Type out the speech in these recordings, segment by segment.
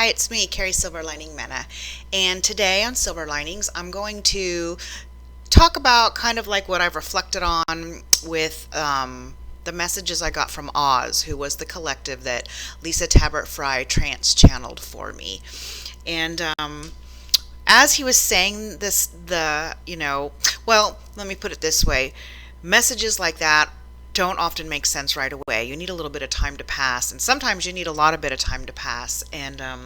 Hi, it's me, Carrie Silver Lining Mena. And today on Silver Linings, I'm going to talk about kind of like what I've reflected on with the messages I got from Oz, who was the collective that Lisa Tabert Fry trans channeled for me. And as he was saying this, well, let me put it this way, messages like that don't often make sense right away. You need a little bit of time to pass, and sometimes you need a lot of bit of time to pass. And I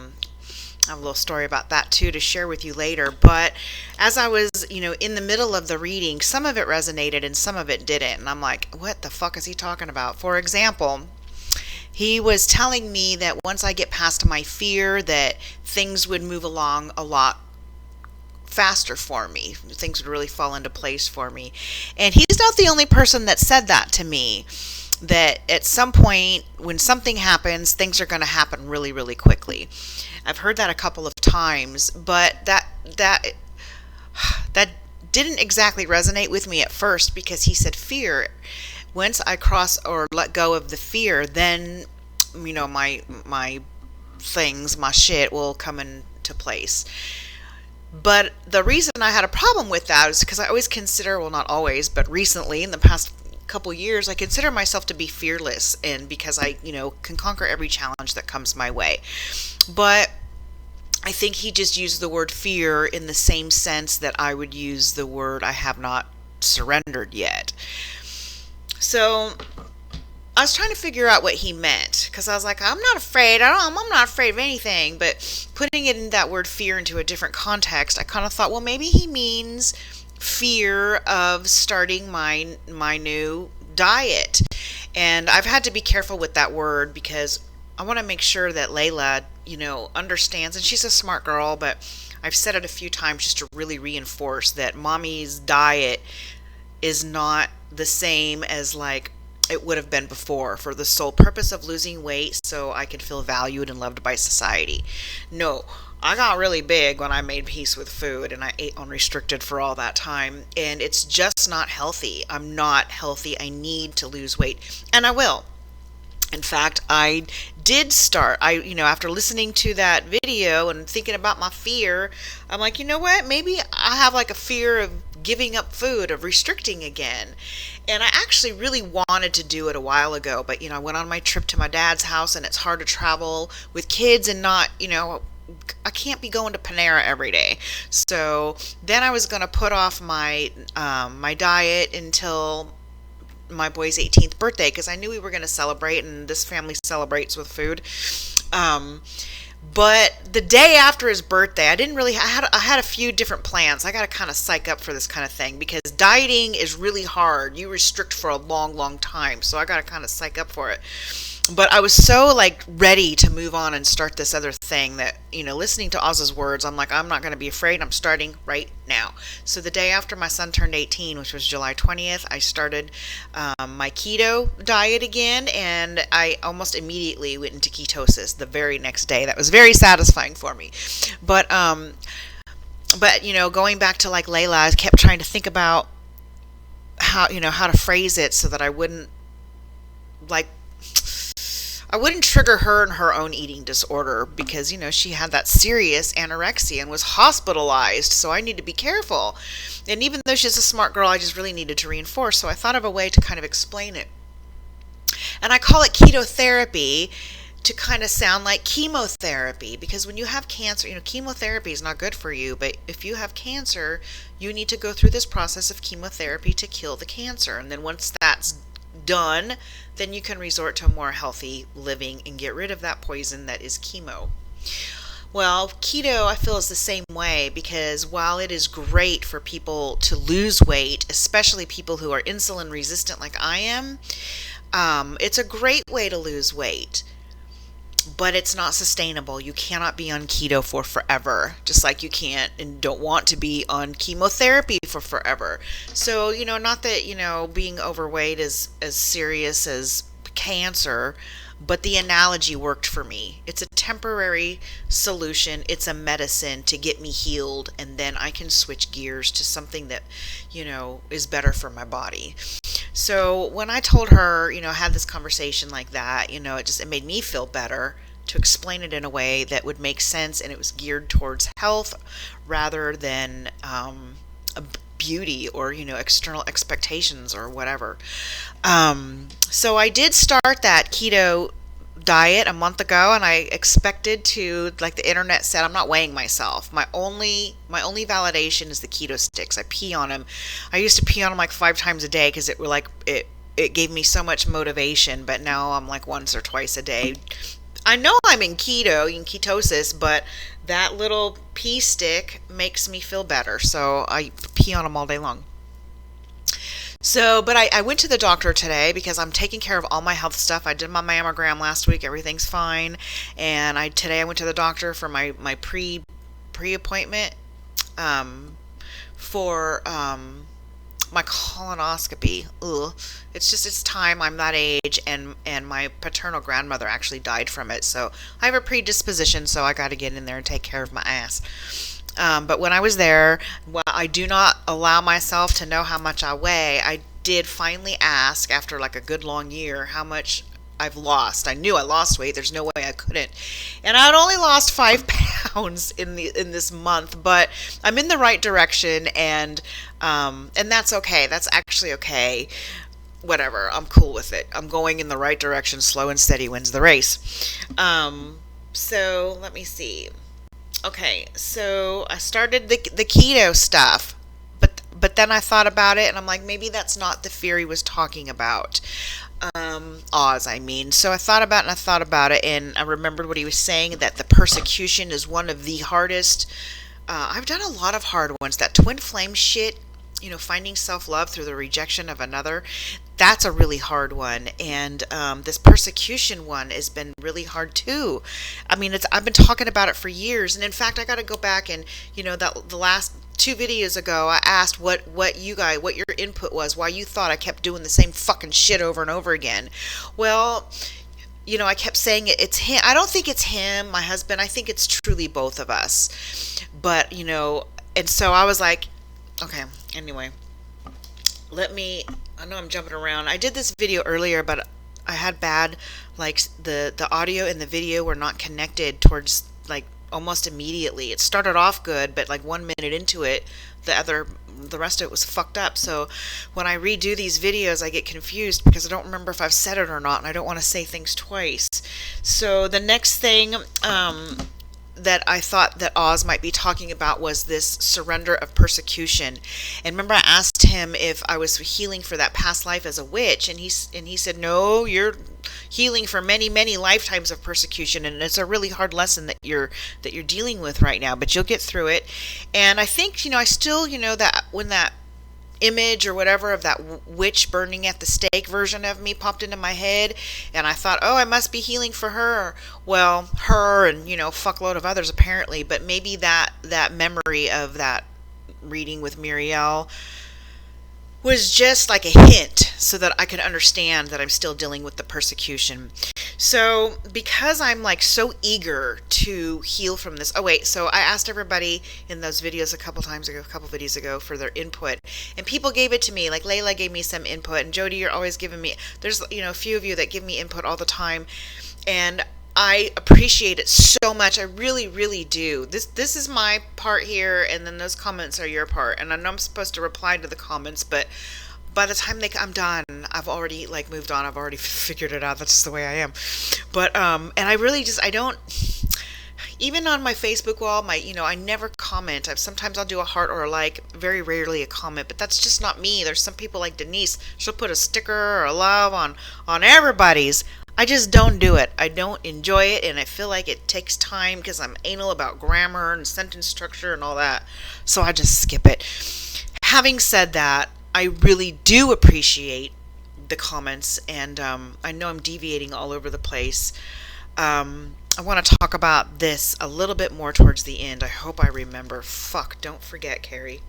have a little story about that too to share with you later. But as I was, in the middle of the reading, some of it resonated and some of it didn't. And I'm like, what the fuck is he talking about? For example, he was telling me that once I get past my fear, that things would move along a lot faster for me. Things would really fall into place for me. And he's not the only person that said that to me. That at some point when something happens, things are going to happen really, really quickly. I've heard that a couple of times, but that didn't exactly resonate with me at first, because he said fear. Once I cross or let go of the fear, then my things, my shit will come into place. But the reason I had a problem with that is because I always consider, well, not always, but recently in the past couple years, I consider myself to be fearless, and because I, can conquer every challenge that comes my way. But I think he just used the word fear in the same sense that I would use the word I have not surrendered yet. So I was trying to figure out what he meant, because I was like, I'm not afraid. I'm not afraid of anything. But putting it in that word fear into a different context, I kind of thought, well, maybe he means fear of starting my new diet. And I've had to be careful with that word, because I want to make sure that Layla, understands. And she's a smart girl, but I've said it a few times just to really reinforce that mommy's diet is not the same as like it would have been before, for the sole purpose of losing weight so I could feel valued and loved by society. No, I got really big when I made peace with food and I ate unrestricted for all that time, and it's just not healthy. I'm not healthy. I need to lose weight, and I will. In fact, I did start, after listening to that video and thinking about my fear, I'm like, you know what? Maybe I have like a fear of giving up food, of restricting again. And I actually really wanted to do it a while ago, but, I went on my trip to my dad's house, and it's hard to travel with kids and not, I can't be going to Panera every day. So then I was going to put off my diet until my boy's 18th birthday, because I knew we were going to celebrate, and this family celebrates with food. But the day after his birthday, I had a few different plans. I got to kind of psych up for this kind of thing, because dieting is really hard. You restrict for a long, long time. So I got to kind of psych up for it. But I was so ready to move on and start this other thing that, listening to Oz's words, I'm like, I'm not going to be afraid. I'm starting right now. So the day after my son turned 18, which was July 20th, I started my keto diet again, and I almost immediately went into ketosis the very next day. That was very satisfying for me. But going back to Layla, I kept trying to think about how to phrase it so that I wouldn't trigger her in her own eating disorder, because, she had that serious anorexia and was hospitalized. So I need to be careful. And even though she's a smart girl, I just really needed to reinforce. So I thought of a way to kind of explain it. And I call it ketotherapy to kind of sound like chemotherapy, because when you have cancer, chemotherapy is not good for you. But if you have cancer, you need to go through this process of chemotherapy to kill the cancer. And then once that's done, then you can resort to a more healthy living and get rid of that poison that is chemo. Well, keto, I feel, is the same way, because while it is great for people to lose weight, especially people who are insulin resistant like I am, it's a great way to lose weight. But it's not sustainable. You cannot be on keto for forever, just like you can't and don't want to be on chemotherapy for forever. So, not that, being overweight is as serious as cancer, but the analogy worked for me. It's a temporary solution. It's a medicine to get me healed, and then I can switch gears to something that, is better for my body. So when I told her, had this conversation like that, it made me feel better to explain it in a way that would make sense, and it was geared towards health rather than a beauty or external expectations or whatever. So I did start that keto diet a month ago, and I expected to, like the internet said, I'm not weighing myself. My only validation is the keto sticks. I pee on them. I used to pee on them like 5 times a day because it gave me so much motivation, but now I'm like once or twice a day. I know I'm in ketosis, but that little pee stick makes me feel better, so I pee on them all day long. So, but I went to the doctor today because I'm taking care of all my health stuff. I did my mammogram last week. Everything's fine. And today I went to the doctor for my pre-appointment for my colonoscopy. Ugh. It's time. I'm that age, and my paternal grandmother actually died from it. So I have a predisposition, so I got to get in there and take care of my ass. But when I was there, well, I do not allow myself to know how much I weigh. I did finally ask after like a good long year how much I've lost. I knew I lost weight. There's no way I couldn't. And I'd only lost 5 pounds in this month, but I'm in the right direction, and that's okay. That's actually okay. Whatever. I'm cool with it. I'm going in the right direction. Slow and steady wins the race. So let me see. Okay, so I started the keto stuff, but then I thought about it, and I'm like, maybe that's not the fear he was talking about. Oz, I mean. So I thought about it, and I remembered what he was saying, that the persecution is one of the hardest. I've done a lot of hard ones. That twin flame shit, finding self-love through the rejection of another, that's a really hard one. And this persecution one has been really hard too. I mean, I've been talking about it for years, and in fact, I got to go back and that the last 2 videos ago, I asked what your input was, why you thought I kept doing the same fucking shit over and over again. Well, I kept saying it's him. I don't think it's him, my husband. I think it's truly both of us. But and so I was like, okay. Anyway, I know I'm jumping around. I did this video earlier, but I had bad, like the audio and the video were not connected towards like almost immediately. It started off good, but like 1 minute into it, the rest of it was fucked up. So when I redo these videos, I get confused because I don't remember if I've said it or not, and I don't want to say things twice. So the next thing that I thought that Oz might be talking about was this surrender of persecution. And remember, I asked him if I was healing for that past life as a witch, and he said, no, you're healing for many, many lifetimes of persecution, and it's a really hard lesson that you're dealing with right now, but you'll get through it. And I think, I still, that when that image or whatever of that witch burning at the stake version of me popped into my head, and I thought, oh, I must be healing for her. Well, her and fuckload of others apparently, but maybe that memory of that reading with Muriel was just like a hint so that I could understand that I'm still dealing with the persecution. So because I'm like so eager to heal from this, so I asked everybody in those videos a couple videos ago for their input, and people gave it to me. Like Layla gave me some input, and Jody, you're always giving me, there's a few of you that give me input all the time, and I appreciate it so much. I really, really do. This is my part here, and then those comments are your part. And I know I'm supposed to reply to the comments, but by the time I'm done, I've already like moved on. I've already figured it out. That's just the way I am. But and I really I don't. Even on my Facebook wall, I never comment. Sometimes I'll do a heart or a like, very rarely a comment, but that's just not me. There's some people like Denise. She'll put a sticker or a love on everybody's. I just don't do it. I don't enjoy it, and I feel like it takes time because I'm anal about grammar and sentence structure and all that. So I just skip it. Having said that, I really do appreciate the comments, and I know I'm deviating all over the place. I want to talk about this a little bit more towards the end. I hope I remember. Fuck, don't forget, Carrie.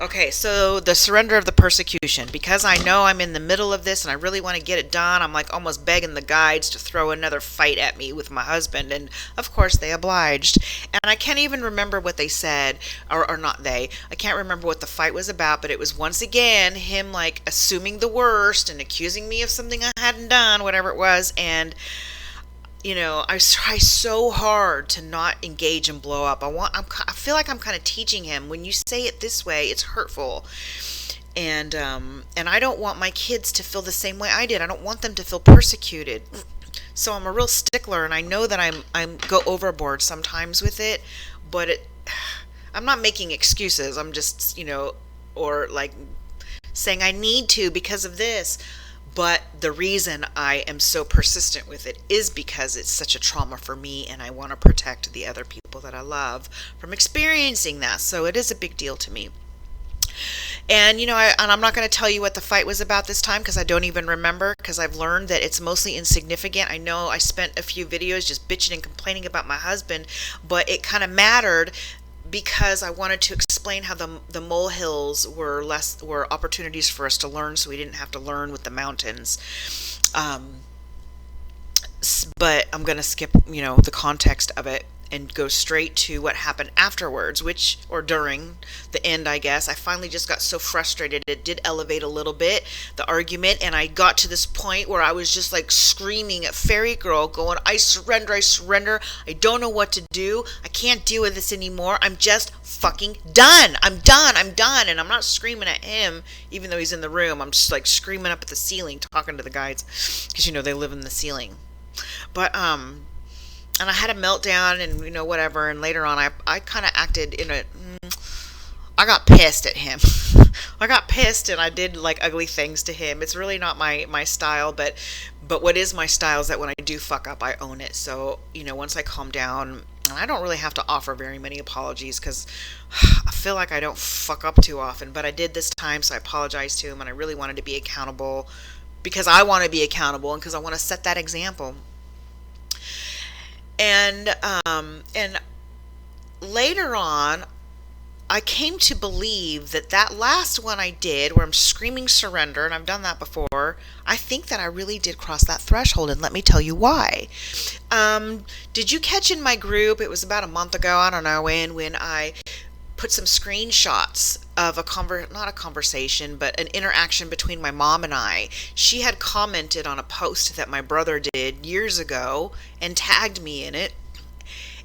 Okay, so the surrender of the persecution. Because I know I'm in the middle of this and I really want to get it done, I'm like almost begging the guides to throw another fight at me with my husband. And of course they obliged. And I can't even remember what they said, or not they. I can't remember what the fight was about, but it was once again him like assuming the worst and accusing me of something I hadn't done, whatever it was. And I try so hard to not engage and blow up. I feel like I'm kind of teaching him, when you say it this way, it's hurtful. And I don't want my kids to feel the same way I did. I don't want them to feel persecuted. So I'm a real stickler, and I know that I'm go overboard sometimes with it, but I'm not making excuses. I'm just, or like saying I need to because of this. But the reason I am so persistent with it is because it's such a trauma for me, and I want to protect the other people that I love from experiencing that. So it is a big deal to me. And I'm not going to tell you what the fight was about this time, because I don't even remember, because I've learned that it's mostly insignificant. I know I spent a few videos just bitching and complaining about my husband, but it kind of mattered because I wanted to explain how the molehills were opportunities for us to learn, so we didn't have to learn with the mountains. But I'm going to skip, the context of it and go straight to what happened afterwards, or during the end, I guess. I finally just got so frustrated. It did elevate a little bit, the argument, and I got to this point where I was just like screaming at Fairy Girl, going, I surrender, I don't know what to do, I can't deal with this anymore, I'm just fucking done, I'm done. And I'm not screaming at him, even though he's in the room. I'm just like screaming up at the ceiling, talking to the guys, because they live in the ceiling. But and I had a meltdown, and whatever, and later on I kind of acted I got pissed at him. I got pissed, and I did like ugly things to him. It's really not my style, but what is my style is that when I do fuck up, I own it. So once I calm down, and I don't really have to offer very many apologies, because I feel like I don't fuck up too often, but I did this time, so I apologized to him, and I really wanted to be accountable, because I want to be accountable, and because I want to set that example. And later on, I came to believe that last one I did, where I'm screaming surrender, and I've done that before, I think that I really did cross that threshold, and let me tell you why. Did you catch in my group, it was about a month ago, I don't know when I put some screenshots of not a conversation, but an interaction between my mom and I. She had commented on a post that my brother did years ago and tagged me in it.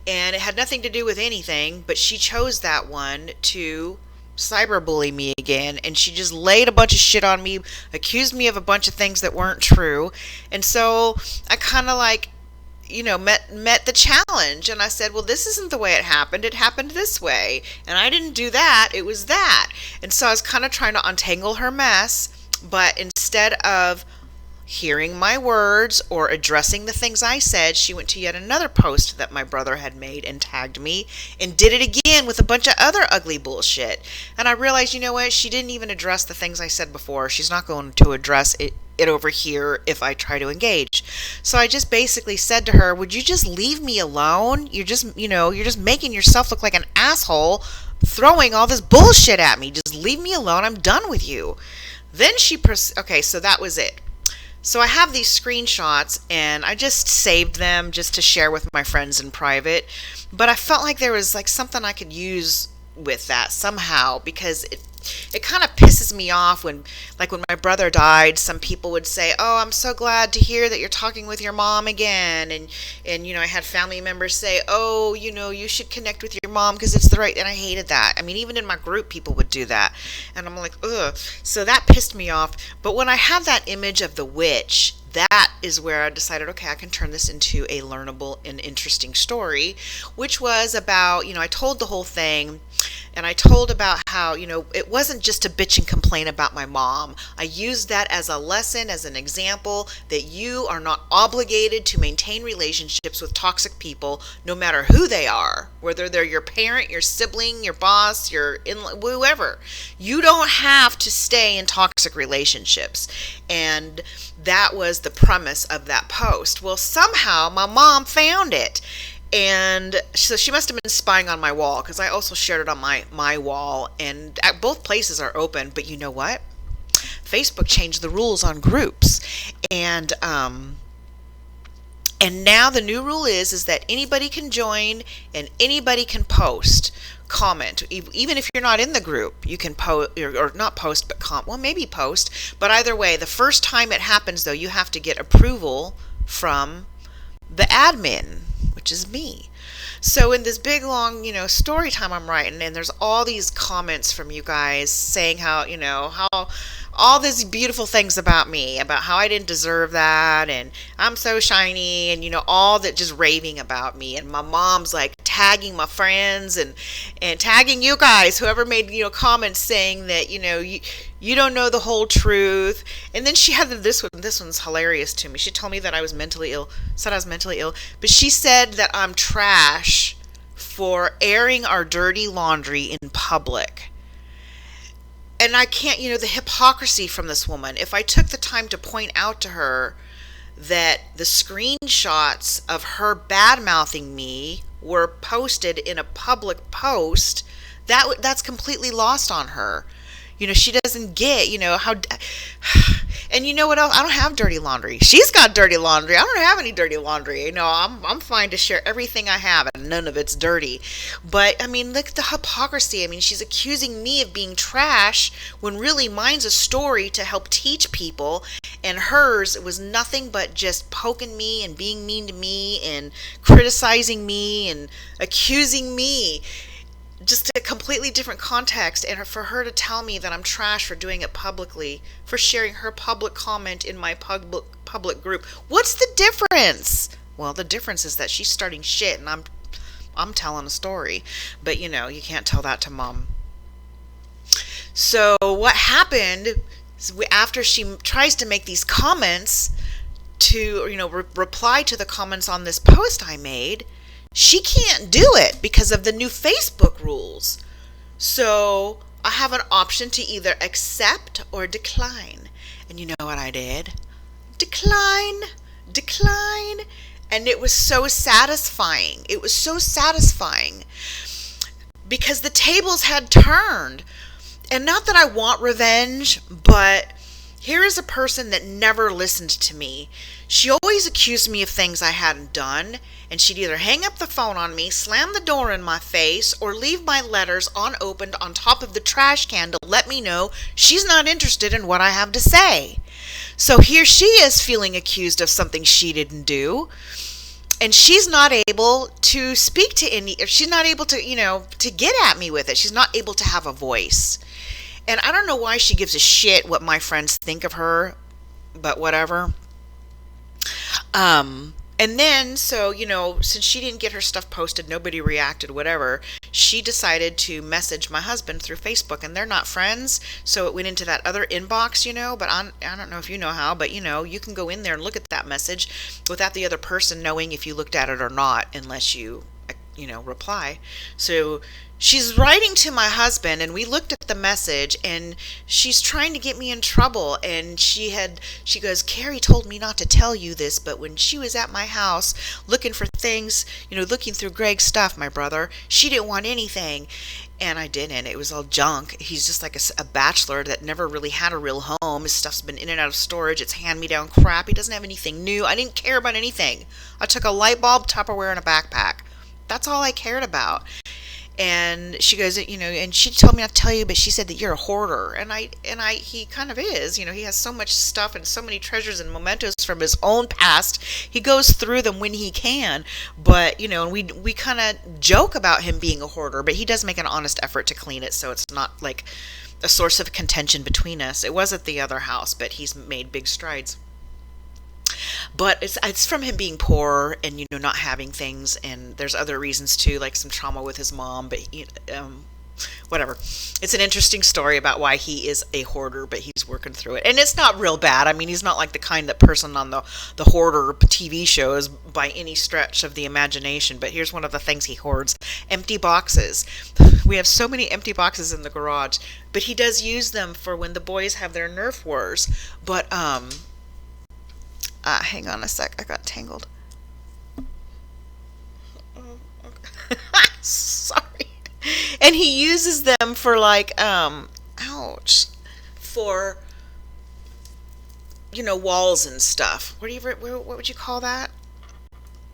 And it had nothing to do with anything, but she chose that one to cyberbully me again, and she just laid a bunch of shit on me, accused me of a bunch of things that weren't true. And so I kind of like met the challenge, and I said, well, this isn't the way it happened this way, and I didn't do that, it was that. And so I was kind of trying to untangle her mess, but instead of hearing my words or addressing the things I said, she went to yet another post that my brother had made and tagged me, and did it again with a bunch of other ugly bullshit. And I realized, what, she didn't even address the things I said before. She's not going to address it over here if I try to engage. So I just basically said to her, would you just leave me alone? You're just making yourself look like an asshole, throwing all this bullshit at me. Just leave me alone. I'm done with you. Then okay, so that was it. So I have these screenshots, and I just saved them just to share with my friends in private. But I felt like there was like something I could use with that somehow, because it kind of pisses me off when my brother died, some people would say, oh, I'm so glad to hear that you're talking with your mom again. And I had family members say, oh, you should connect with your mom because it's the right, and I hated that. I mean, even in my group, people would do that. And I'm like, ugh. So that pissed me off. But when I had that image of the witch, that is where I decided, okay, I can turn this into a learnable and interesting story, which was about, I told the whole thing, and I told about how, it wasn't just to bitch and complain about my mom. I used that as a lesson, as an example, that you are not obligated to maintain relationships with toxic people, no matter who they are, whether they're your parent, your sibling, your boss, your whoever. You don't have to stay in toxic relationships. And that was the premise of that post. Well, somehow my mom found it. And so she must have been spying on my wall, because I also shared it on my wall. And both places are open. But you know what? Facebook changed the rules on groups. And now the new rule is that anybody can join and anybody can post, comment. Even if you're not in the group, you can post, or not post, but maybe post. But either way, the first time it happens, though, you have to get approval from the admin, which is me. So in this big long, story time I'm writing, and there's all these comments from you guys saying how all these beautiful things about me, about how I didn't deserve that, and I'm so shiny, and all that, just raving about me. And my mom's like tagging my friends and tagging you guys, whoever made comments saying that you don't know the whole truth. And then she had this one. This one's hilarious to me. She told me that I was mentally ill. Said I was mentally ill, but she said that I'm trash for airing our dirty laundry in public. And I can't, the hypocrisy from this woman. If I took the time to point out to her that the screenshots of her bad-mouthing me were posted in a public post, that's completely lost on her. She doesn't get, how, and you know what else? I don't have dirty laundry. She's got dirty laundry. I don't have any dirty laundry. I'm fine to share everything I have, and none of it's dirty. But, look at the hypocrisy. She's accusing me of being trash when really mine's a story to help teach people, and hers was nothing but just poking me and being mean to me and criticizing me and accusing me. Just a completely different context, and for her to tell me that I'm trash for doing it publicly, for sharing her public comment in my public group. What's the difference? Well, the difference is that she's starting shit and I'm telling a story. But you can't tell that to mom. So what happened is after she tries to make these comments to reply to the comments on this post I made, she can't do it because of the new Facebook rules. So I have an option to either accept or decline. And you know what I did? Decline. And it was so satisfying. It was so satisfying because the tables had turned. And not that I want revenge, but here is a person that never listened to me. She always accused me of things I hadn't done, and she'd either hang up the phone on me, slam the door in my face, or leave my letters unopened on top of the trash can to let me know she's not interested in what I have to say. So here she is feeling accused of something she didn't do, and she's not able to speak to she's not able to, to get at me with it. She's not able to have a voice. And I don't know why she gives a shit what my friends think of her, but whatever. And then, so, since she didn't get her stuff posted, nobody reacted, whatever, she decided to message my husband through Facebook, and they're not friends, so it went into that other inbox, but I don't know if you know how, but, you can go in there and look at that message without the other person knowing if you looked at it or not, unless you reply. So she's writing to my husband, and we looked at the message, and she's trying to get me in trouble. And she goes, Carrie told me not to tell you this, but when she was at my house looking for things, looking through Greg's stuff, my brother, she didn't want anything. And I didn't. It was all junk. He's just like a bachelor that never really had a real home. His stuff's been in and out of storage. It's hand-me-down crap. He doesn't have anything new. I didn't care about anything. I took a light bulb, Tupperware, and a backpack. That's all I cared about. And she goes, and she told me not to tell you, but she said that you're a hoarder. And he kind of is, he has so much stuff and so many treasures and mementos from his own past. He goes through them when he can, but, and we kind of joke about him being a hoarder, but he does make an honest effort to clean it. So it's not like a source of contention between us. It was at the other house, but he's made big strides. But it's from him being poor and not having things, and there's other reasons too, like some trauma with his mom. But whatever. It's an interesting story about why he is a hoarder, but he's working through it, and it's not real bad. He's not like the kind that person on the hoarder TV shows by any stretch of the imagination. But here's one of the things he hoards: empty boxes. We have so many empty boxes in the garage, but he does use them for when the boys have their Nerf wars. But hang on a sec. I got tangled. Sorry. And he uses them for ouch, for walls and stuff. What would you call that?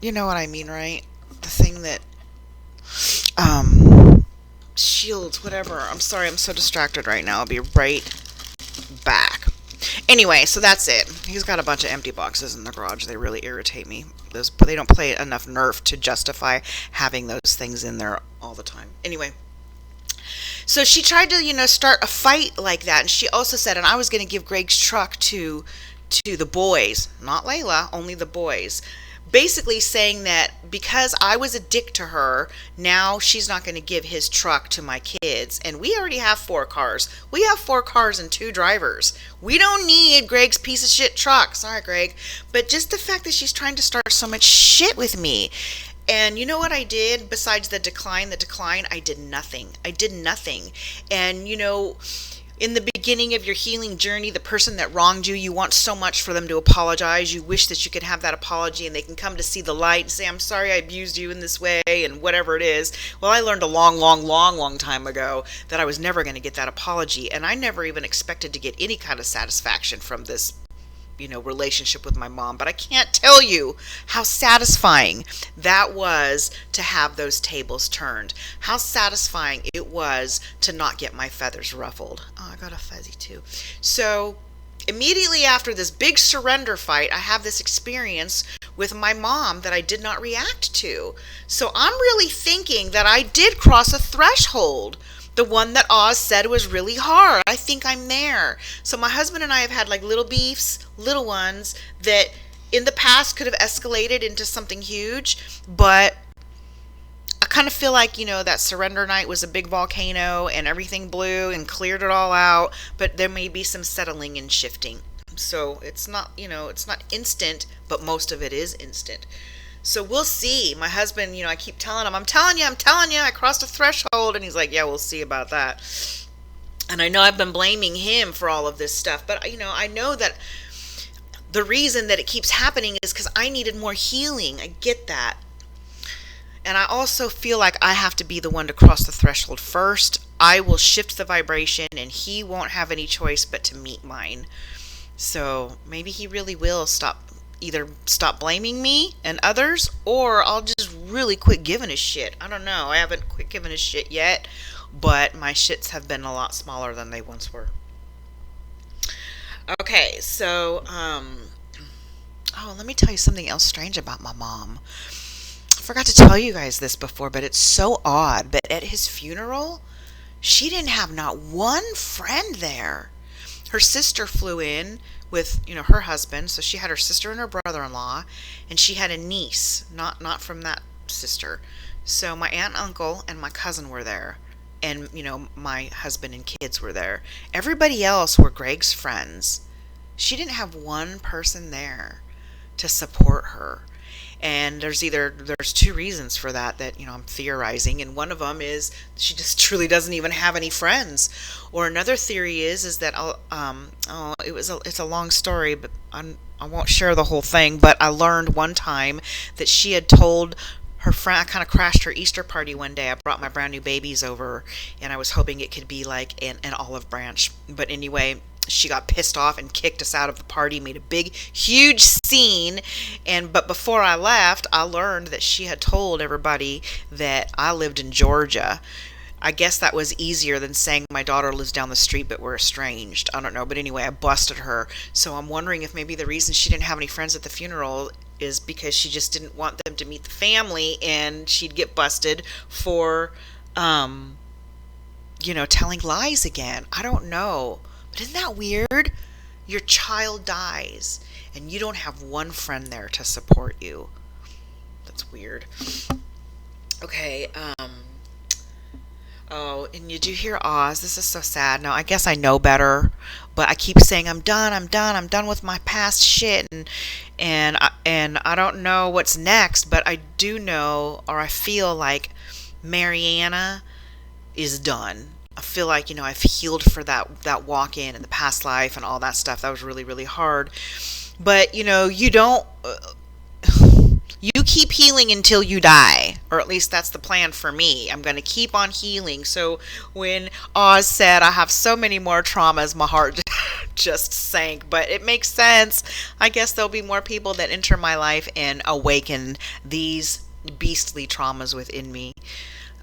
You know what I mean, right? The thing that shields, whatever. I'm sorry, I'm so distracted right now. I'll be right back. Anyway, so that's it. He's got a bunch of empty boxes in the garage. They really irritate me. They don't play enough nerf to justify having those things in there all the time. Anyway, so she tried to, start a fight like that, and she also said, and I was going to give Greg's truck to the boys, not Layla, only the boys. Basically saying that because I was a dick to her, now she's not going to give his truck to my kids. And we already have 4 cars. We have 4 cars and 2 drivers. We don't need Greg's piece of shit truck. Sorry, Greg. But just the fact that she's trying to start so much shit with me. And you know what I did? Besides the decline, I did nothing. And, in the beginning of your healing journey, the person that wronged you, you want so much for them to apologize. You wish that you could have that apology and they can come to see the light and say, I'm sorry I abused you in this way and whatever it is. Well, I learned a long time ago that I was never going to get that apology. And I never even expected to get any kind of satisfaction from this relationship with my mom. But I can't tell you how satisfying that was to have those tables turned. How satisfying it was to not get my feathers ruffled. Oh, I got a fuzzy too. So immediately after this big surrender fight, I have this experience with my mom that I did not react to. So I'm really thinking that I did cross a threshold. The one that Oz said was really hard. I think I'm there. So my husband and I have had like little beefs, little ones that in the past could have escalated into something huge. But I kind of feel like, that surrender night was a big volcano and everything blew and cleared it all out. But there may be some settling and shifting. So it's not, it's not instant, but most of it is instant. So we'll see. My husband, I keep telling him, I'm telling you, I crossed a threshold. And he's like, yeah, we'll see about that. And I know I've been blaming him for all of this stuff. But, I know that the reason that it keeps happening is because I needed more healing. I get that. And I also feel like I have to be the one to cross the threshold first. I will shift the vibration and he won't have any choice but to meet mine. So maybe he really will either stop blaming me and others, or I'll just really quit giving a shit. I don't know. I haven't quit giving a shit yet, but my shits have been a lot smaller than they once were. Okay, so, let me tell you something else strange about my mom. I forgot to tell you guys this before, but it's so odd. But at his funeral, she didn't have not one friend there. Her sister flew in with, her husband. So she had her sister and her brother-in-law, and she had a niece, not from that sister. So my aunt, uncle, and my cousin were there. And, my husband and kids were there. Everybody else were Greg's friends. She didn't have one person there to support her. And there's 2 reasons for that I'm theorizing, and one of them is she just truly doesn't even have any friends. Or another theory is that it's a long story, but I won't share the whole thing. But I learned one time that she had told her friend, I kind of crashed her Easter party one day. I brought my brand new babies over, and I was hoping it could be like an olive branch. But anyway, she got pissed off and kicked us out of the party, made a big, huge scene. But before I left, I learned that she had told everybody that I lived in Georgia. I guess that was easier than saying my daughter lives down the street but we're estranged. I don't know. But anyway, I busted her. So I'm wondering if maybe the reason she didn't have any friends at the funeral is because she just didn't want them to meet the family, and she'd get busted for, telling lies again. I don't know. But isn't that weird? Your child dies and you don't have one friend there to support you. That's weird. Okay, and you do hear Oz. This is so sad. Now, I guess I know better, but I keep saying I'm done with my past shit, and I don't know what's next, but I do know, or I feel like Mariana is done. I feel like, I've healed for that walk-in and the past life and all that stuff. That was really, really hard. But, you don't, you keep healing until you die, or at least that's the plan for me. I'm going to keep on healing. So when Oz said I have so many more traumas, my heart just sank. But it makes sense. I guess there'll be more people that enter my life and awaken these beastly traumas within me.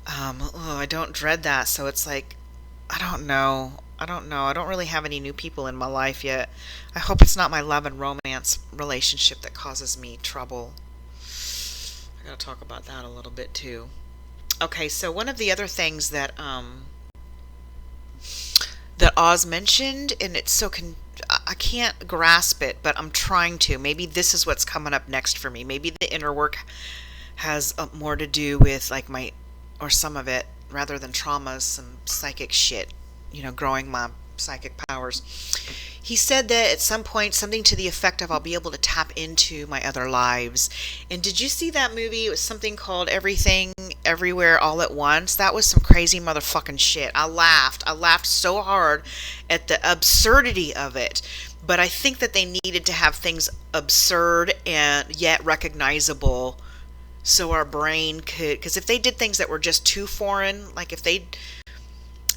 I don't dread that. So it's like, I don't know. I don't know. I don't really have any new people in my life yet. I hope it's not my love and romance relationship that causes me trouble. I gotta talk about that a little bit too. Okay, so one of the other things that Oz mentioned, and it's so I can't grasp it, but I'm trying to. Maybe this is what's coming up next for me. Maybe the inner work has more to do with like my, or some of it, rather than traumas, some psychic shit, growing my psychic powers. He said that at some point, something to the effect of I'll be able to tap into my other lives. And did you see that movie? It was something called Everything, Everywhere, All at Once. That was some crazy motherfucking shit. I laughed. I laughed so hard at the absurdity of it. But I think that they needed to have things absurd and yet recognizable so our brain could, because if they did things that were just too foreign, like if they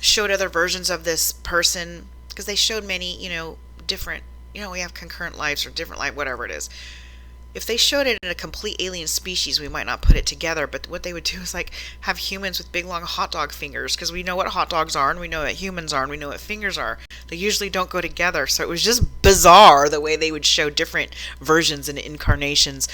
showed other versions of this person, because they showed many, different, we have concurrent lives or different life, whatever it is. If they showed it in a complete alien species, we might not put it together, but what they would do is like have humans with big long hot dog fingers, because we know what hot dogs are and we know what humans are and we know what fingers are. They usually don't go together, so it was just bizarre the way they would show different versions and incarnations.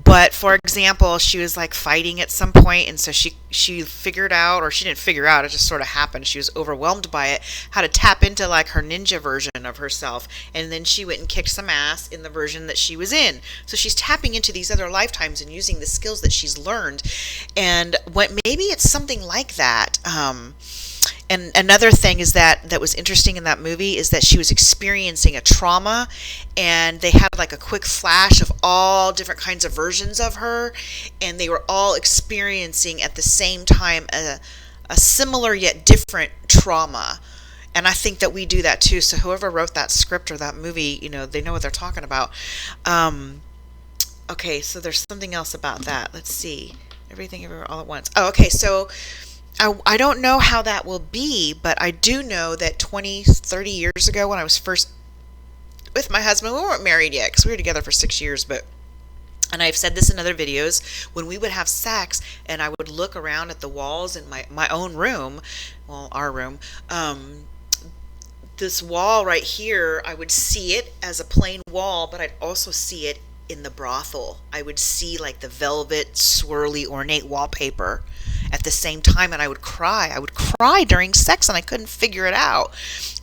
But for example, she was like fighting at some point, and so she figured out, or she didn't figure out, it just sort of happened. She was overwhelmed by it, how to tap into like her ninja version of herself, and then she went and kicked some ass in the version that she was in. So she's tapping into these other lifetimes and using the skills that she's learned, and what maybe it's something like that. And another thing is that was interesting in that movie is that she was experiencing a trauma, and they had like a quick flash of all different kinds of versions of her, and they were all experiencing at the same time a similar yet different trauma. And I think that we do that too. So whoever wrote that script or that movie, they know what they're talking about. Okay, so there's something else about that. Let's see. Everything, everywhere, all at once. Oh, okay, so I don't know how that will be, but I do know that 20, 30 years ago when I was first with my husband, we weren't married yet because we were together for 6 years, and I've said this in other videos, when we would have sex and I would look around at the walls in my own room, well, our room, this wall right here, I would see it as a plain wall, but I'd also see it in the brothel. I would see like the velvet, swirly, ornate wallpaper at the same time, and I would cry. I would cry during sex, and I couldn't figure it out.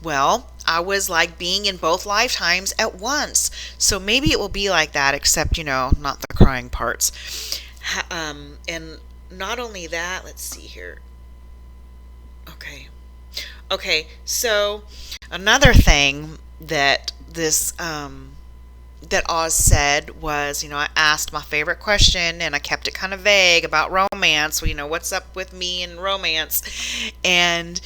Well, I was like being in both lifetimes at once. So maybe it will be like that, except, not the crying parts. And not only that, let's see here. Okay, so another thing that this that Oz said was, I asked my favorite question, and I kept it kind of vague about romance. Well, what's up with me and romance? And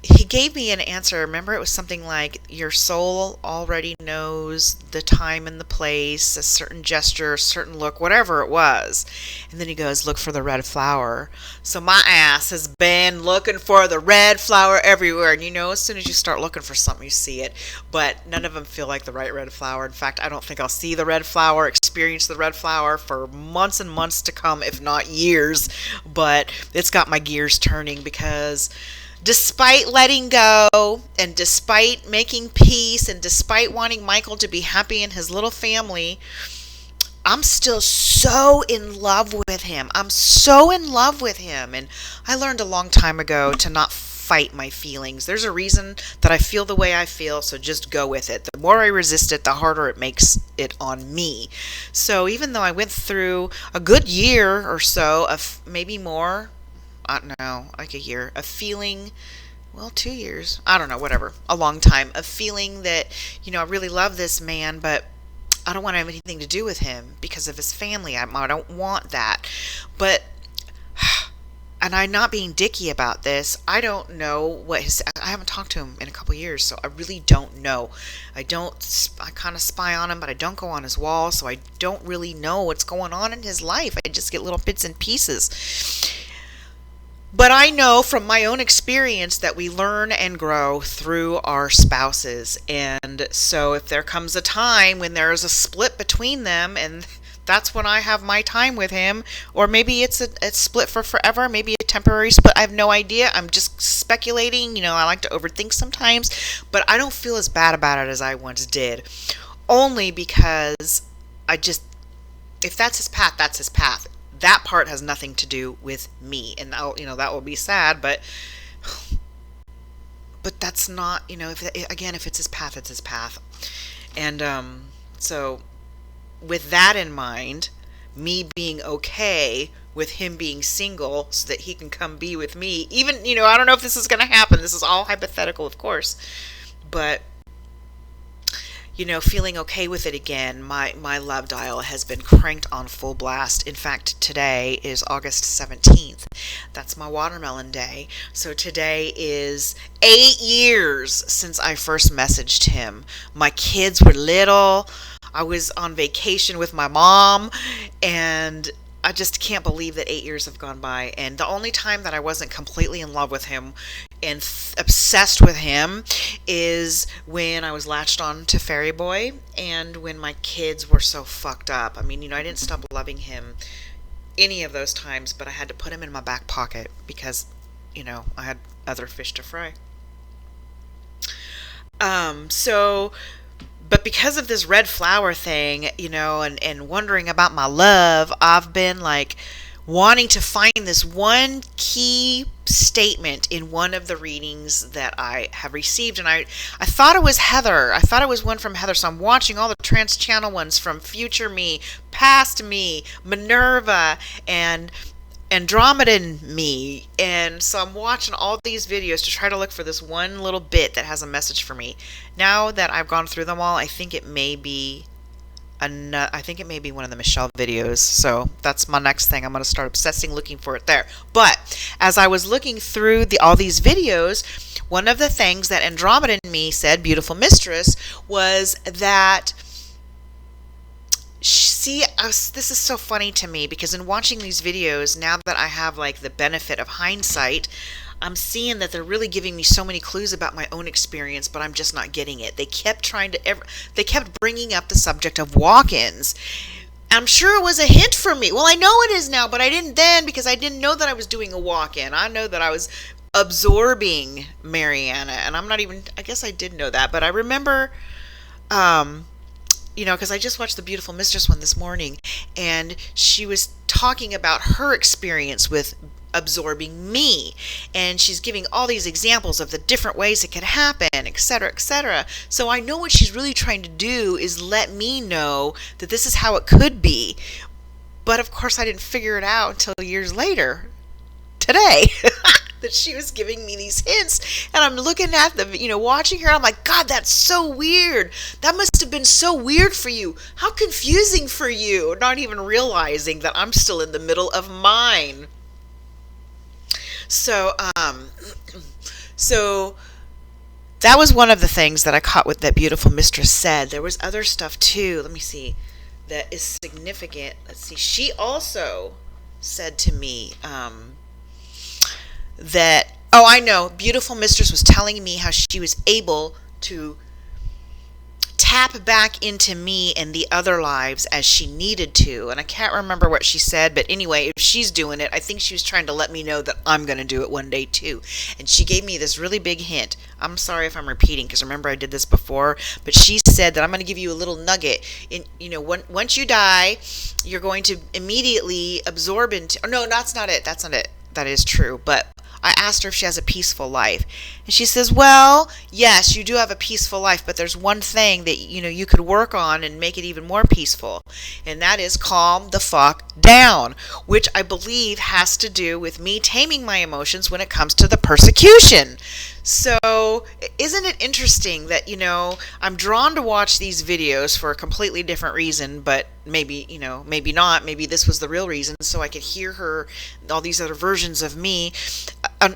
he gave me an answer. Remember, it was something like, your soul already knows the time and the place, a certain gesture, a certain look, whatever it was. And then he goes, look for the red flower. So my ass has been looking for the red flower everywhere. And as soon as you start looking for something, you see it. But none of them feel like the right red flower. In fact, I don't think I'll see the red flower, experience the red flower for months and months to come, if not years. But it's got my gears turning, because despite letting go, and despite making peace, and despite wanting Michael to be happy in his little family, I'm still so in love with him. I'm so in love with him. And I learned a long time ago to not fight my feelings. There's a reason that I feel the way I feel, so just go with it. The more I resist it, the harder it makes it on me. So even though I went through a good year or so, of maybe more, I don't know, like a year, of feeling, well, 2 years, I don't know, whatever, a long time, of feeling that, I really love this man, but I don't want to have anything to do with him because of his family. I don't want that. But, and I'm not being dicky about this, I don't know I haven't talked to him in a couple years, so I really don't know. I kind of spy on him, but I don't go on his wall, so I don't really know what's going on in his life. I just get little bits and pieces. But I know from my own experience that we learn and grow through our spouses. And so if there comes a time when there is a split between them and that's when I have my time with him. Or maybe it's split for forever, maybe a temporary split. I have no idea. I'm just speculating. I like to overthink sometimes, but I don't feel as bad about it as I once did. Only because I just, if that's his path, that's his path. That part has nothing to do with me, and that will be sad, but that's not, if it's his path, it's his path. And so with that in mind, me being okay with him being single so that he can come be with me, even, I don't know if this is going to happen. This is all hypothetical, of course, but feeling okay with it again. My love dial has been cranked on full blast. In fact, today is August 17th. That's my watermelon day. So today is 8 years since I first messaged him. My kids were little. I was on vacation with my mom, and I just can't believe that 8 years have gone by. And the only time that I wasn't completely in love with him and obsessed with him is when I was latched on to Fairy Boy and when my kids were so fucked up. I mean, I didn't stop loving him any of those times, but I had to put him in my back pocket because, I had other fish to fry. But because of this red flower thing, and wondering about my love, I've been like wanting to find this one key statement in one of the readings that I have received. And I thought it was Heather. I thought it was one from Heather. So I'm watching all the trans channel ones from Future Me, Past Me, Minerva, and Andromedan Me. And so I'm watching all these videos to try to look for this one little bit that has a message for me. Now that I've gone through them all, I think it may be one of the Michelle videos. So that's my next thing. I'm going to start obsessing looking for it there. But as I was looking through all these videos, one of the things that Andromedan Me said, beautiful mistress, was that this is so funny to me because in watching these videos, now that I have like the benefit of hindsight, I'm seeing that they're really giving me so many clues about my own experience, but I'm just not getting it. They kept bringing up the subject of walk-ins. I'm sure it was a hint for me. Well, I know it is now, but I didn't then because I didn't know that I was doing a walk-in. I know that I was absorbing Mariana, and I guess I did know that, but I remember, because I just watched the Beautiful Mistress one this morning, and she was talking about her experience with absorbing me, and she's giving all these examples of the different ways it could happen, etc., etc. So I know what she's really trying to do is let me know that this is how it could be. But of course I didn't figure it out until years later, today, that she was giving me these hints. And I'm looking at them, watching her. I'm like, God, that's so weird. That must have been so weird for you. How confusing for you. Not even realizing that I'm still in the middle of mine. So that was one of the things that I caught with that Beautiful Mistress said. There was other stuff too. Let me see. That is significant. Let's see. She also said to me, that, I know, Beautiful Mistress was telling me how she was able to tap back into me and the other lives as she needed to. And I can't remember what she said, but anyway, if she's doing it, I think she was trying to let me know that I'm going to do it one day too. And she gave me this really big hint. I'm sorry if I'm repeating, because remember I did this before, but she said that I'm going to give you a little nugget. Once you die, you're going to immediately absorb into, no, that's not it. That is true, but I asked her if she has a peaceful life. And she says, well, yes, you do have a peaceful life, but there's one thing that, you could work on and make it even more peaceful. And that is calm the fuck down, which I believe has to do with me taming my emotions when it comes to the persecution. So isn't it interesting that, I'm drawn to watch these videos for a completely different reason, but maybe, maybe not. Maybe this was the real reason, so I could hear her, all these other versions of me,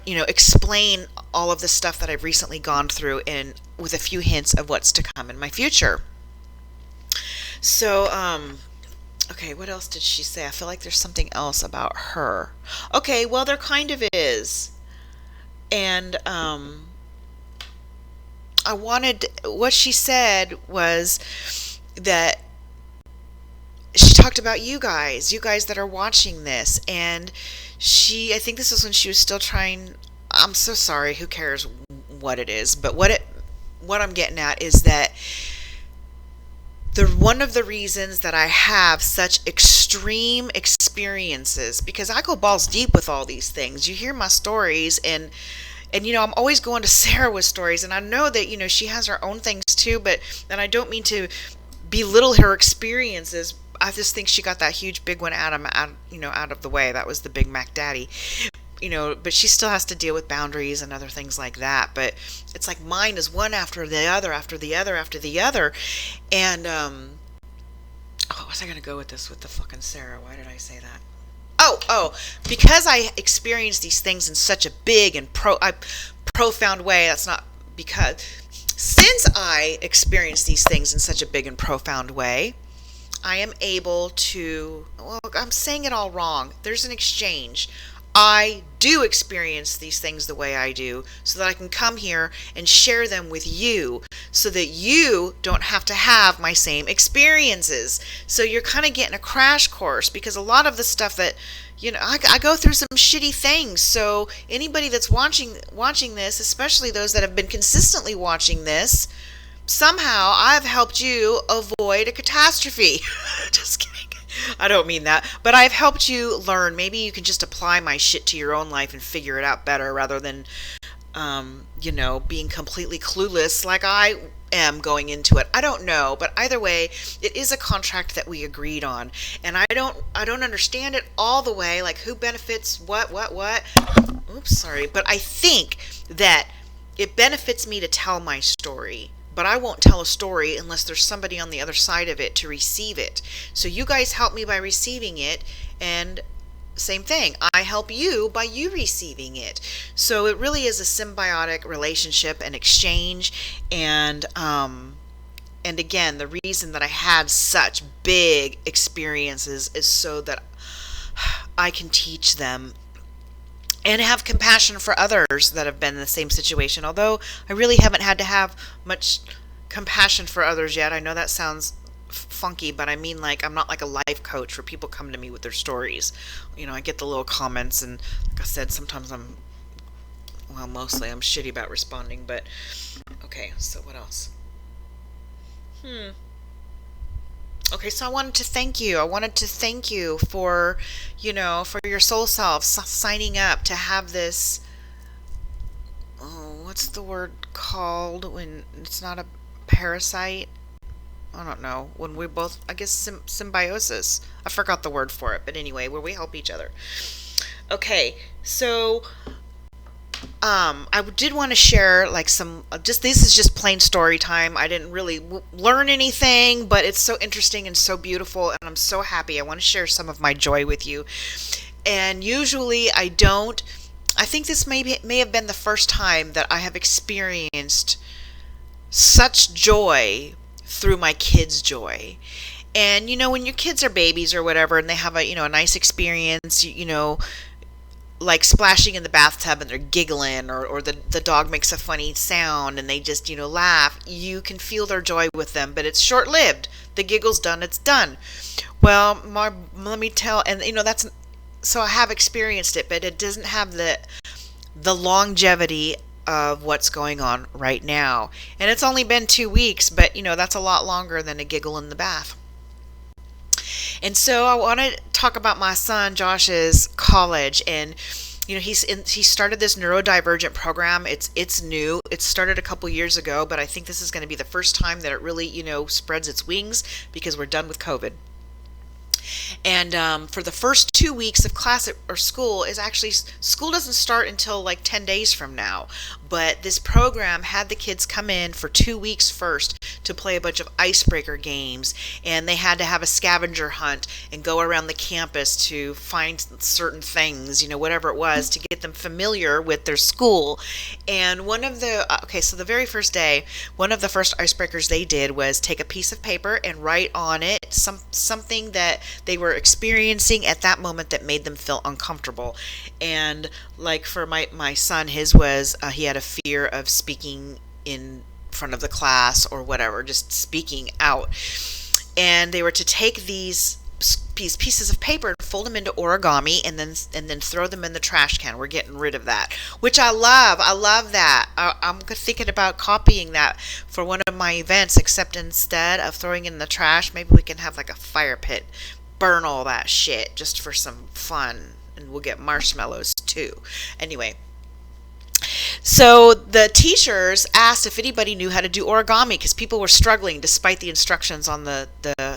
explain all of the stuff that I've recently gone through, and with a few hints of what's to come in my future. So, okay, what else did she say? I feel like there's something else about her. Okay, well, there kind of is. And what she said was that she talked about you guys that are watching this. And I think this was when she was still trying. I'm so sorry. Who cares what it is? But what I'm getting at is that one of the reasons that I have such extreme experiences, because I go balls deep with all these things. You hear my stories, and I'm always going to Sarah with stories, and I know that she has her own things too, and I don't mean to belittle her experiences. I just think she got that huge big one out of the way. That was the Big Mac Daddy. But she still has to deal with boundaries and other things like that. But it's like mine is one after the other, after the other, after the other. And, what was I going to go with this with the fucking Sarah? Why did I say that? Because I experienced these things in such a big and profound way. That's not because, since I experienced these things in such a big and profound way, I am able to, well, I'm saying it all wrong. There's an exchange. I do experience these things the way I do so that I can come here and share them with you so that you don't have to have my same experiences. So you're kind of getting a crash course, because a lot of the stuff that, I go through some shitty things. So anybody that's watching this, especially those that have been consistently watching this, somehow I've helped you avoid a catastrophe. Just kidding. I don't mean that, but I've helped you learn. Maybe you can just apply my shit to your own life and figure it out better, rather than, being completely clueless like I am going into it. I don't know, but either way, it is a contract that we agreed on, and I don't understand it all the way, like who benefits what. Oops, sorry, but I think that it benefits me to tell my story. But I won't tell a story unless there's somebody on the other side of it to receive it. So you guys help me by receiving it, and same thing, I help you by you receiving it. So it really is a symbiotic relationship and exchange. And again, the reason that I had such big experiences is so that I can teach them and have compassion for others that have been in the same situation. Although I really haven't had to have much compassion for others yet. I know that sounds funky, but I mean, like, I'm not like a life coach where people come to me with their stories. I get the little comments, and like I said, sometimes mostly I'm shitty about responding, but okay, so what else? Okay, so I wanted to thank you. I wanted to thank you for, for your soul self signing up to have this, what's the word called when it's not a parasite? I don't know. When we both, I guess, symbiosis. I forgot the word for it, but anyway, where we help each other. Okay, so I did want to share like some, this is just plain story time. I didn't really learn anything, but it's so interesting and so beautiful, and I'm so happy. I want to share some of my joy with you. And usually I think this may have been the first time that I have experienced such joy through my kids' joy. And when your kids are babies or whatever, and they have a nice experience, like splashing in the bathtub and they're giggling, or the dog makes a funny sound and they just, laugh, you can feel their joy with them, but it's short-lived. The giggle's done, it's done. Well, let me tell, and so I have experienced it, but it doesn't have the longevity of what's going on right now. And it's only been 2 weeks, but that's a lot longer than a giggle in the bath. And so I want to talk about my son Josh's college, and he started this neurodivergent program. It's new. It started a couple years ago, but I think this is going to be the first time that it really spreads its wings, because we're done with COVID. And for the first 2 weeks of class or school school doesn't start until like 10 days from now. But this program had the kids come in for 2 weeks first to play a bunch of icebreaker games, and they had to have a scavenger hunt and go around the campus to find certain things, whatever it was, to get them familiar with their school. And so the very first day, one of the first icebreakers they did was take a piece of paper and write on it something that they were experiencing at that moment that made them feel uncomfortable. And like for my son, his was he had a fear of speaking in front of the class or whatever, just speaking out. And they were to take these pieces of paper and fold them into origami, and then throw them in the trash can. We're getting rid of that, which I love. I love that. I'm thinking about copying that for one of my events, except instead of throwing it in the trash, maybe we can have like a fire pit, burn all that shit just for some fun, and we'll get marshmallows too. Anyway, so the teachers asked if anybody knew how to do origami because people were struggling despite the instructions on the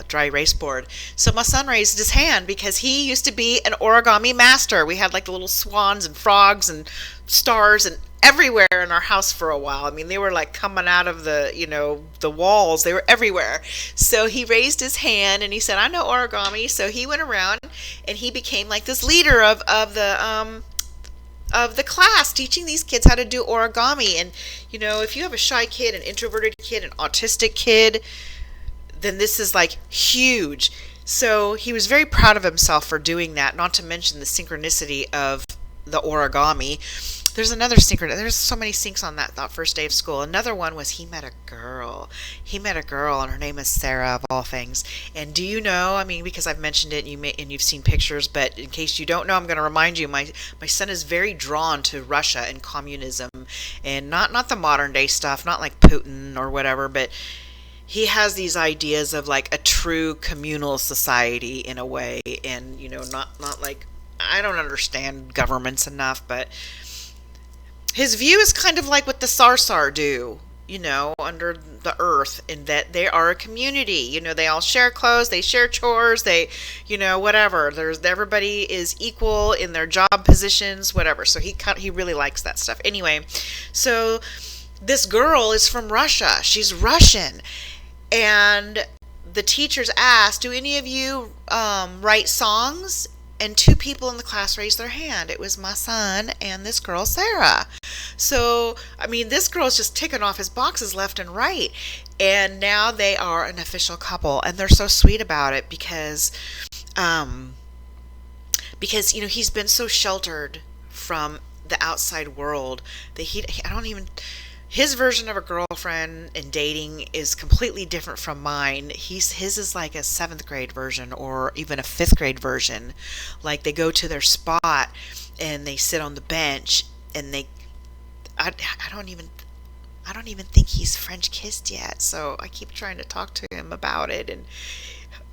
dry erase board. So my son raised his hand because he used to be an origami master. We had like the little swans and frogs and stars and everywhere in our house for a while. I mean, they were like coming out of the walls. They were everywhere. So he raised his hand and he said, I know origami. So he went around and he became like this leader of the class, teaching these kids how to do origami. And if you have a shy kid, an introverted kid, an autistic kid, then this is like huge. So he was very proud of himself for doing that, not to mention the synchronicity of the origami. There's another there's so many syncs on that first day of school. Another one was he met a girl, and her name is Sarah, of all things. And do you know, I mean, because I've mentioned it and you've seen pictures, but in case you don't know, I'm going to remind you, my son is very drawn to Russia and communism, and not the modern day stuff, not like Putin or whatever, but he has these ideas of like a true communal society in a way, and not like, I don't understand governments enough, but his view is kind of like what the Sarsar do, under the earth, in that they are a community. They all share clothes, they share chores, they, whatever. Everybody is equal in their job positions, whatever. So he really likes that stuff. Anyway, so this girl is from Russia. She's Russian, and the teachers asked, "Do any of you write songs?" And 2 people in the class raised their hand. It was my son and this girl, Sarah. So, I mean, this girl's just ticking off his boxes left and right. And now they are an official couple. And they're so sweet about it because he's been so sheltered from the outside world that his version of a girlfriend and dating is completely different from mine. His is like a 7th grade version or even a 5th grade version. Like, they go to their spot and they sit on the bench, and I don't even think he's French kissed yet. So I keep trying to talk to him about it. And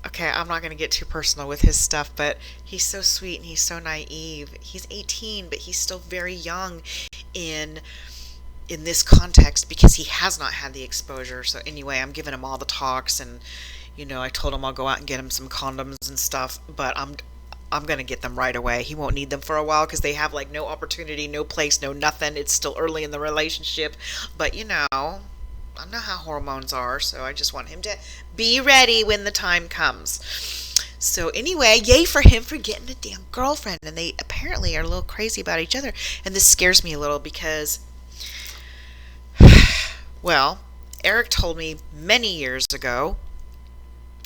okay, I'm not going to get too personal with his stuff, but he's so sweet and he's so naive. He's 18, but he's still very young in this context because he has not had the exposure. So anyway, I'm giving him all the talks, and I told him I'll go out and get him some condoms and stuff, but I'm going to get them right away. He won't need them for a while because they have like no opportunity, no place, no nothing. It's still early in the relationship, but I know how hormones are, so I just want him to be ready when the time comes. So anyway, yay for him for getting a damn girlfriend, and they apparently are a little crazy about each other. And this scares me a little because, well, Eric told me many years ago,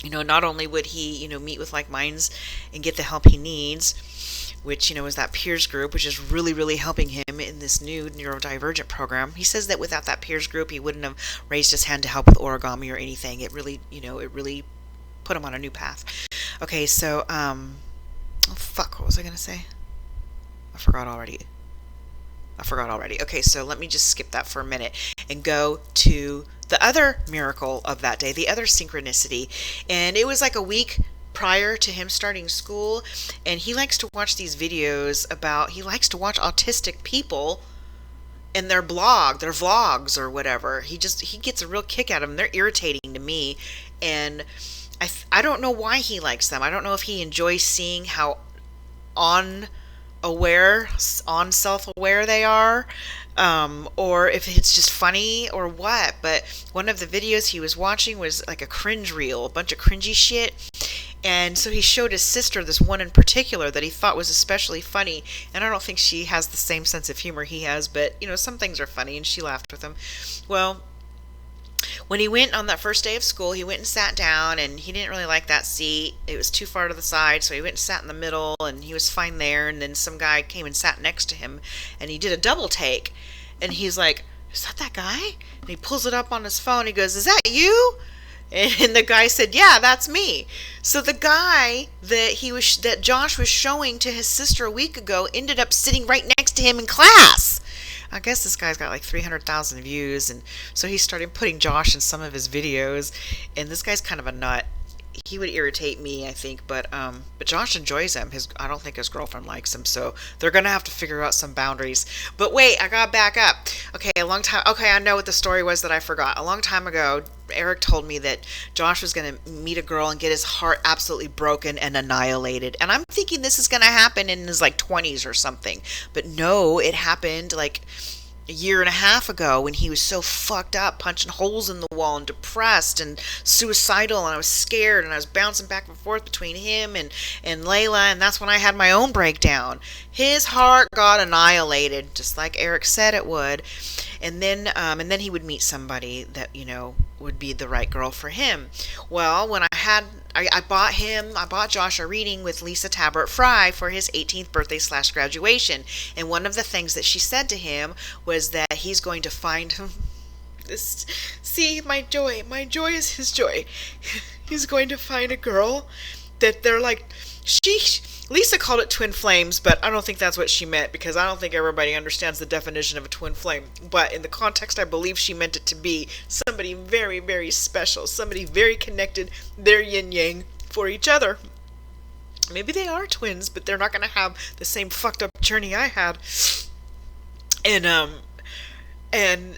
not only would he, meet with like minds and get the help he needs, which, is that peers group, which is really, really helping him in this new neurodivergent program. He says that without that peers group, he wouldn't have raised his hand to help with origami or anything. It really, it really put him on a new path. Okay, so, oh fuck, what was I going to say? I forgot already. Okay, so let me just skip that for a minute and go to the other miracle of that day, the other synchronicity. And it was like a week prior to him starting school, and he likes to watch these videos he likes to watch autistic people and their vlogs or whatever. He gets a real kick out of them. They're irritating to me, and I don't know why he likes them. I don't know if he enjoys seeing how self-aware they are, or if it's just funny or what. But one of the videos he was watching was like a cringe reel, a bunch of cringy shit. And so he showed his sister this one in particular that he thought was especially funny. And I don't think she has the same sense of humor he has, but some things are funny, and she laughed with him. Well, when he went on that first day of school, he went and sat down, and he didn't really like that seat. It was too far to the side, so he went and sat in the middle, and he was fine there. And then some guy came and sat next to him, and he did a double take. And he's like, "Is that guy?" And he pulls it up on his phone. He goes, "Is that you?" And the guy said, "Yeah, that's me." So the guy that Josh was showing to his sister a week ago ended up sitting right next to him in class. I guess this guy's got like 300,000 views, and so he started putting Josh in some of his videos. And this guy's kind of a nut. He would irritate me, I think, but Josh enjoys him. I don't think his girlfriend likes him, so they're gonna have to figure out some boundaries. But wait, I gotta back up. Okay, I know what the story was that I forgot. A long time ago, Eric told me that Josh was gonna meet a girl and get his heart absolutely broken and annihilated. And I'm thinking this is gonna happen in his like 20s or something. But no, it happened like a year and a half ago when he was so fucked up, punching holes in the wall and depressed and suicidal, and I was scared, and I was bouncing back and forth between him and Layla, and that's when I had my own breakdown. His heart got annihilated, just like Eric said it would. And then he would meet somebody that, would be the right girl for him. Well, when I bought Josh a reading with Lisa Tabert Fry for his 18th birthday / graduation. And one of the things that she said to him was that he's going to find this. See, my joy is his joy. He's going to find a girl that they're like, Lisa called it twin flames, but I don't think that's what she meant, because I don't think everybody understands the definition of a twin flame. But in the context, I believe she meant it to be somebody very, very special, somebody very connected, their yin yang for each other. Maybe they are twins, but they're not going to have the same fucked up journey I had. And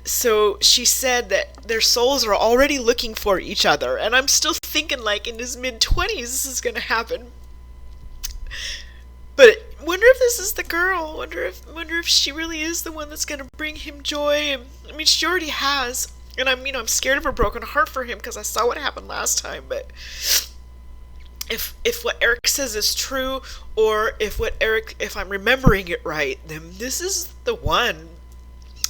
so she said that their souls are already looking for each other, and I'm still thinking like in his mid-20s this is going to happen. But wonder if this is the girl. Wonder if she really is the one that's gonna bring him joy. I mean, she already has, and I'm scared of a broken heart for him because I saw what happened last time. But if what Eric says is true, or if I'm remembering it right, then this is the one.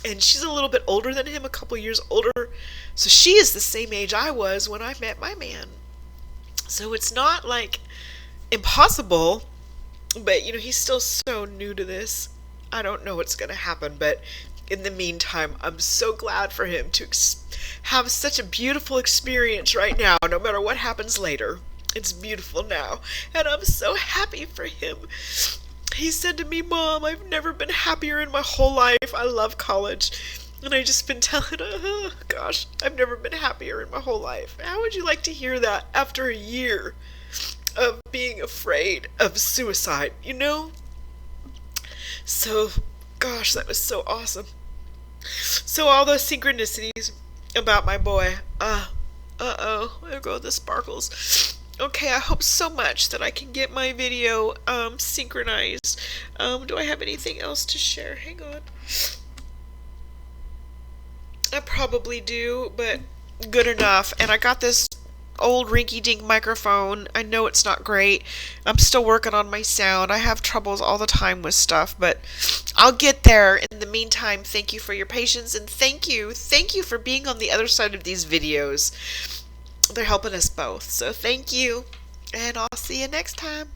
And she's a little bit older than him, a couple years older, so she is the same age I was when I met my man. So it's not like impossible, but he's still so new to this. I don't know what's going to happen, but in the meantime, I'm so glad for him to have such a beautiful experience right now. No matter what happens later, it's beautiful now, and I'm so happy for him. He said to me, "Mom, I've never been happier in my whole life. I love college." And I just been telling her, gosh, I've never been happier in my whole life. How would you like to hear that after a year of being afraid of suicide, So, gosh, that was so awesome. So all those synchronicities about my boy. There go the sparkles. Okay, I hope so much that I can get my video synchronized. Do I have anything else to share? Hang on. I probably do, but good enough. And I got this old rinky-dink microphone. I know it's not great. I'm still working on my sound. I have troubles all the time with stuff, but I'll get there. In the meantime, thank you for your patience, and thank you for being on the other side of these videos. They're helping us both, so thank you, and I'll see you next time.